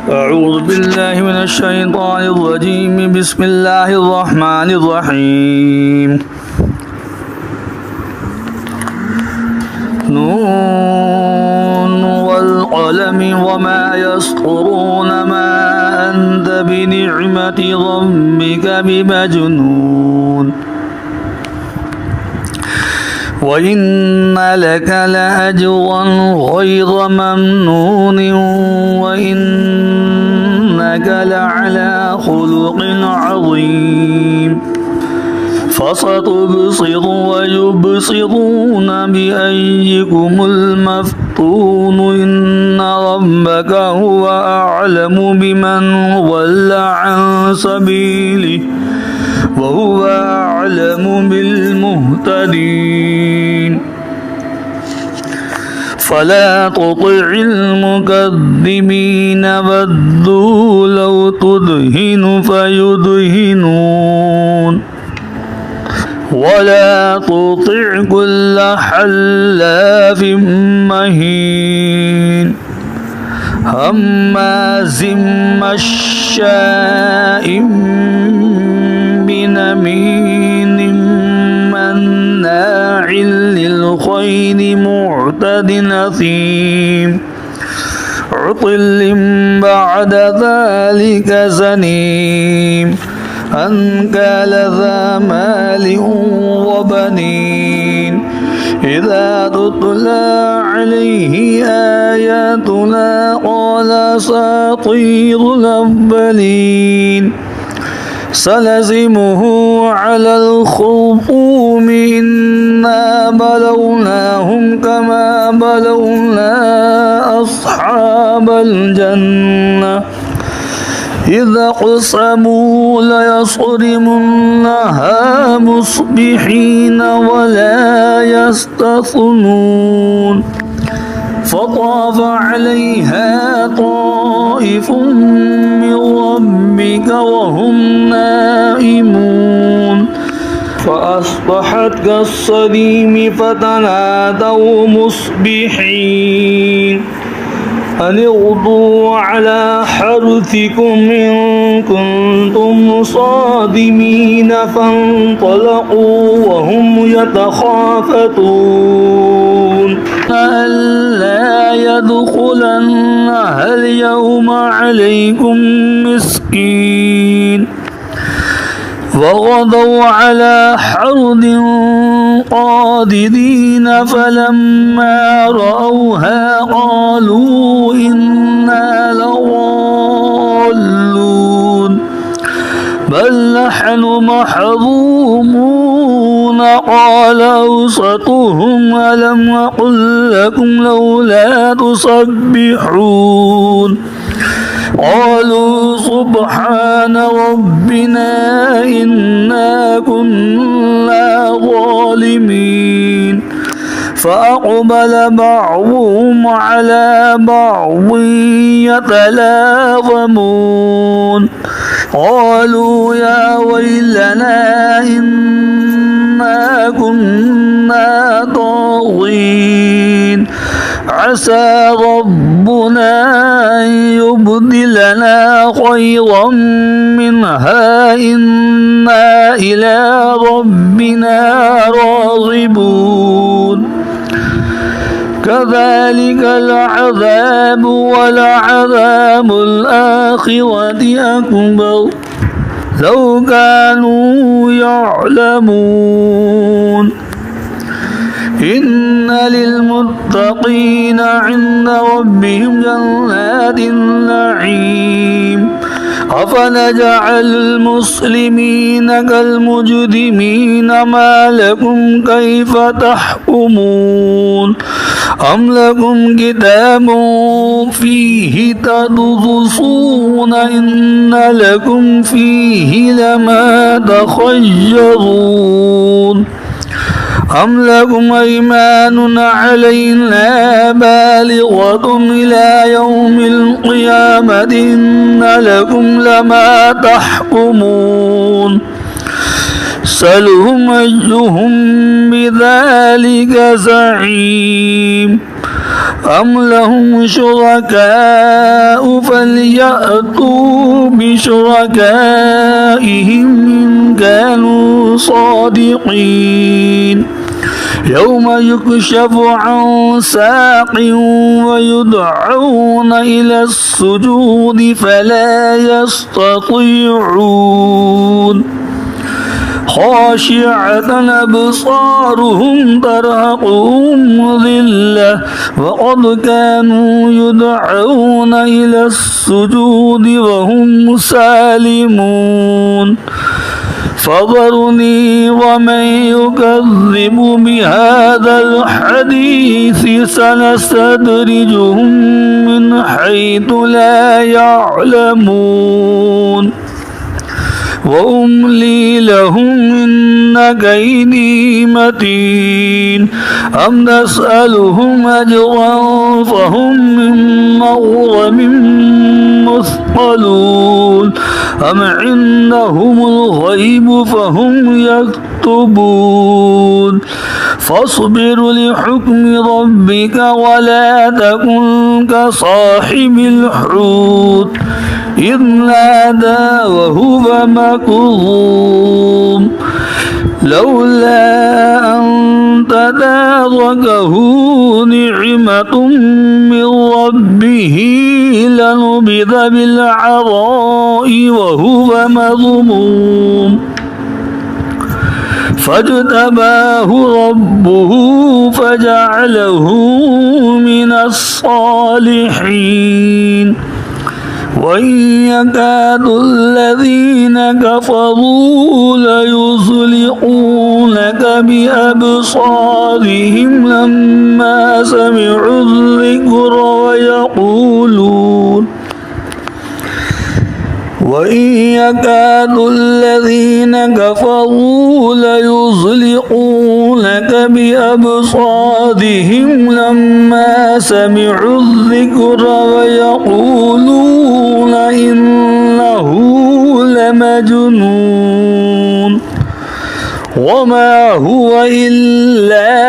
أعوذ بالله من الشيطان الرجيم. بسم الله الرحمن الرحيم. نون والقلم وما يسطرون ما أنت بنعمة ربك بمجنون وإن لك لأجرا غير ممنون وإنك لعلى خلق عظيم فستبصر ويبصرون بأيكم المفتون إن ربك هو أعلم بمن ضل عن سبيله وهو أعلم بالمهتدين فلا تطع المكذبين ودوا لو تدهن فيدهنون ولا تطع كل حلاف مهين هماز مشاء بنميم مناع للخير معتد أثيم عطل بعد ذلك زنيم أن كان ذا مال وبنين إذا تتلى عليه آياتنا قال أساطير الأولين سنسمه على الخرطوم إنا بلوناهم كما بلونا أصحاب الجنة إذا اقسموا ليصرمنها مصبحين ولا يستثنون فطاف عليها طائف من ربك وهم نائمون فأصبحت كالصريم فتنادوا مصبحين أن اغدوا على حرثكم إن كنتم صادمين فانطلقوا وهم يتخافتون ألا يدخلنها اليوم عليكم مسكين وغدوا على حرد قادرين فلما رأوها قالوا إنا لضالون بل نحن محرومون قال أوسطهم ألم أقل لكم لولا تسبحون قالوا سبحان ربنا إنا كنا ظالمين فأقبل بعضهم على بعض يتلاومون قالوا يا ويلنا إنا كنا طاغين عسى ربنا أن يبدلنا خيرا منها إنا إلى ربنا راغبون كذلك العذاب ولعذاب الآخرة أكبر لو كانوا يعلمون إن للمتقين عند ربهم جنات النعيم أفنجعل المسلمين كالمجرمين ما لكم كيف تحكمون أم لكم كتاب فيه تدرسون إن لكم فيه لما تخيرون أم لكم أيمان علينا بالغة إلى يوم القيامة إن لكم لما تحكمون سلهم أيهم بذلك زعيم أم لهم شركاء فليأتوا بشركائهم إن كانوا صادقين يوم يكشف عن ساق ويدعون إلى السجود فلا يستطيعون خاشعة أبصارهم ترهقهم ذلة وقد كانوا يدعون إلى السجود وهم سالمون فذرني ومن يكذب بهذا الحديث سنستدرجهم من حيث لا يعلمون وأملي لهم إن كيدي متين أم تسألهم أجرا فهم من مغرم مثقلون أم عندهم الغيب فهم يكتبون فاصبر لحكم ربك ولا تكن كصاحب الحوت إذ نادى وهو مكظوم لولا أن تداركه نعمة من ربه لنبذ بالعراء وهو مذموم فاجتباه ربه فجعله من الصالحين وإن يكاد الذين كفروا ليزلقونك بأبصارهم لما سمعوا الذكر وإن يكاد الذين كفروا ليزلقونك بأبصارهم لما سمعوا الذكر ويقولون إنه لمجنون وما هو إلا